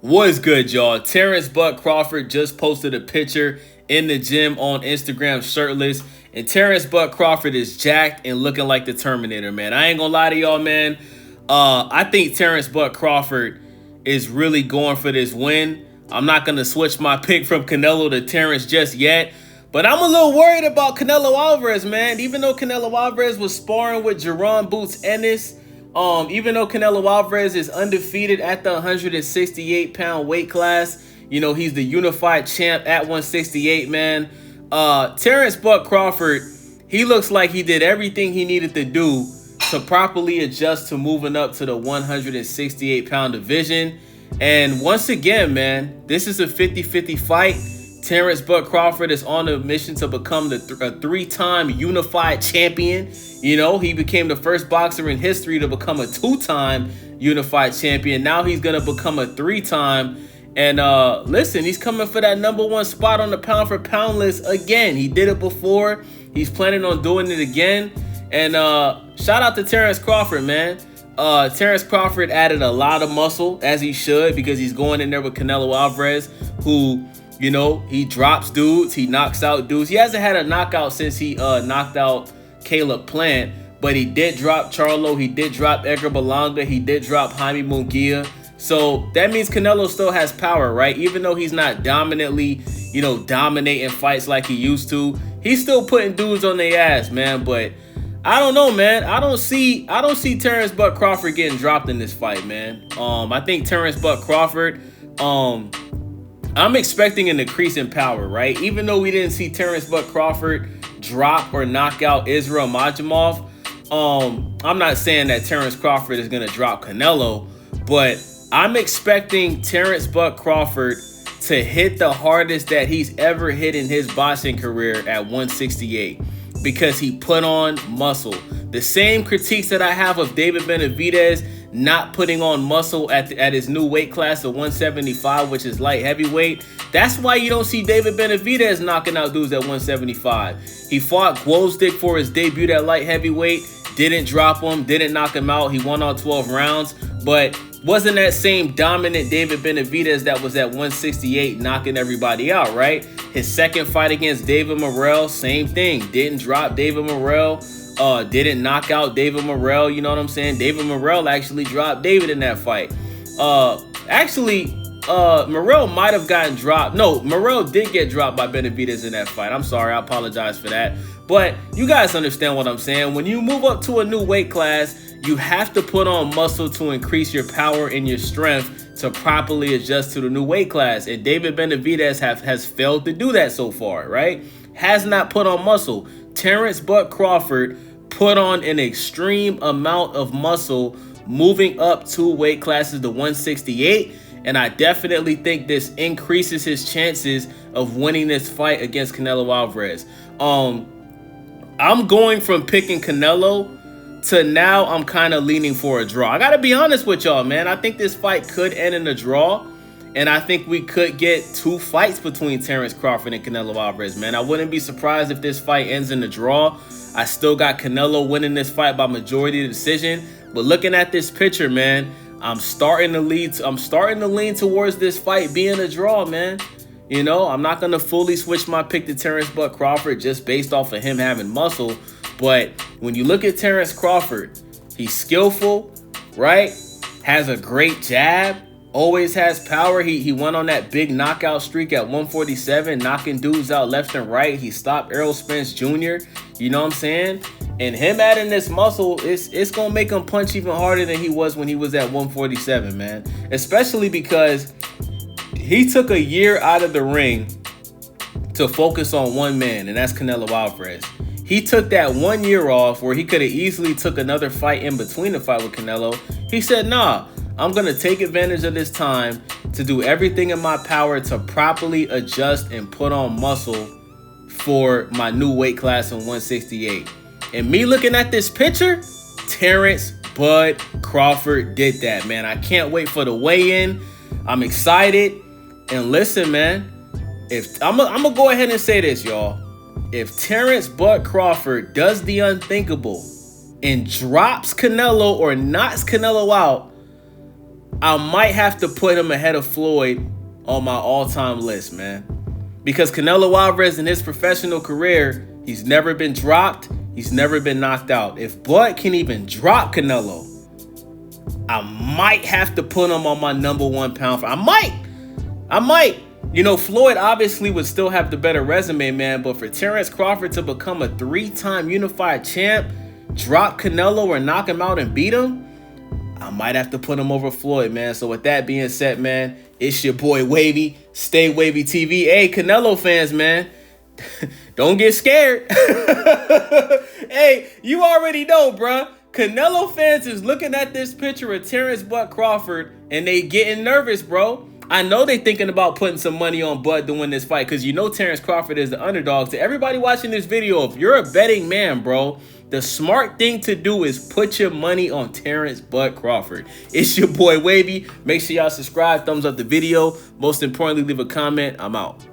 What's good, y'all? Terence Buck Crawford just posted a picture in the gym on Instagram shirtless. And Terence Buck Crawford is jacked and looking like the Terminator, man. I ain't gonna lie to y'all, man. I think Terence Buck Crawford is really going for this win. I'm not gonna switch my pick from Canelo to Terence just yet. But I'm a little worried about Canelo Alvarez, man. Even though Canelo Alvarez was sparring with Jerron Boots Ennis, even though Canelo Alvarez is undefeated at the 168-pound weight class, you know, he's the unified champ at 168, man. Terence Buck Crawford, he looks like he did everything he needed to do to properly adjust to moving up to the 168-pound division. And once again, man, this is a 50-50 fight. Terence Buck Crawford is on a mission to become a three-time unified champion. You know, he became the first boxer in history to become a two-time unified champion. Now he's going to become a three-time. And listen, he's coming for that #1 spot on the pound-for-pound list again. He did it before. He's planning on doing it again. And shout out to Terence Crawford, man. Terence Crawford added a lot of muscle, as he should, because he's going in there with Canelo Alvarez, who, you know, he drops dudes, he knocks out dudes. He hasn't had a knockout since he knocked out Caleb Plant, but he did drop Charlo, he did drop Edgar Berlanga, he did drop Jaime Munguia. So that means Canelo still has power, right? Even though he's not dominantly, you know, dominating fights like he used to, he's still putting dudes on their ass, man. But I don't know, man. I don't see Terence Buck Crawford getting dropped in this fight, man. I think Terence Buck Crawford, I'm expecting an increase in power, right? Even though we didn't see Terence Buck Crawford drop or knock out Israel Majimov, I'm not saying that Terence Crawford is going to drop Canelo, but I'm expecting Terence Buck Crawford to hit the hardest that he's ever hit in his boxing career at 168 because he put on muscle. The same critiques that I have of David Benavidez not putting on muscle at his new weight class of 175, which is light heavyweight. That's why you don't see David Benavidez knocking out dudes at 175. He fought Gwozdik for his debut at light heavyweight, didn't drop him, didn't knock him out. He won all 12 rounds, but wasn't that same dominant David Benavidez that was at 168 knocking everybody out, right? His second fight against David Morrell, same thing. Didn't drop David Morrell. Didn't knock out David Morrell, you know what I'm saying? David Morrell actually dropped David in that fight. Morrell might have gotten dropped. No, Morrell did get dropped by Benavidez in that fight. I'm sorry, I apologize for that. But you guys understand what I'm saying. When you move up to a new weight class, you have to put on muscle to increase your power and your strength to properly adjust to the new weight class. And David Benavidez has failed to do that so far, right? Has not put on muscle. Terence Buck Crawford put on an extreme amount of muscle moving up 2 weight classes to 168, and I definitely think this increases his chances of winning this fight against Canelo Alvarez. I'm going from picking Canelo to now I'm kind of leaning for a draw. I gotta be honest with y'all, man. I think this fight could end in a draw. And I think we could get 2 fights between Terence Crawford and Canelo Alvarez, man. I wouldn't be surprised if this fight ends in a draw. I still got Canelo winning this fight by majority decision. But looking at this picture, man, I'm starting to lean towards this fight being a draw, man. You know, I'm not going to fully switch my pick to Terence Buck Crawford just based off of him having muscle. But when you look at Terence Crawford, he's skillful, right? Has a great jab. Always has power. He went on that big knockout streak at 147, knocking dudes out left and right. He stopped Errol Spence Jr., you know what I'm saying? And him adding this muscle, it's going to make him punch even harder than he was when he was at 147, man. Especially because he took a year out of the ring to focus on one man, and that's Canelo Alvarez. He took that 1 year off where he could have easily took another fight in between the fight with Canelo. He said, nah, I'm going to take advantage of this time to do everything in my power to properly adjust and put on muscle for my new weight class in 168. And me looking at this picture, Terence Bud Crawford did that, man. I can't wait for the weigh-in. I'm excited. And listen, man, if I'm gonna go ahead and say this, y'all. If Terence Bud Crawford does the unthinkable and drops Canelo or knocks Canelo out, I might have to put him ahead of Floyd on my all-time list, man. Because Canelo Alvarez in his professional career, he's never been dropped. He's never been knocked out. If Bud can even drop Canelo, I might have to put him on my number one pound for. I might. You know, Floyd obviously would still have the better resume, man. But for Terence Crawford to become a 3-time unified champ, drop Canelo or knock him out and beat him, I might have to put him over Floyd, man. So with that being said, man, it's your boy Wavy. Stay Wavy TV. Hey, Canelo fans, man, don't get scared. Hey, you already know, bruh. Canelo fans is looking at this picture of Terence Bud Crawford and they getting nervous, bro. I know they thinking about putting some money on Bud to win this fight because you know Terence Crawford is the underdog. To everybody watching this video, if you're a betting man, bro, the smart thing to do is put your money on Terence Bud Crawford. It's your boy Wavy. Make sure y'all subscribe, thumbs up the video. Most importantly, leave a comment. I'm out.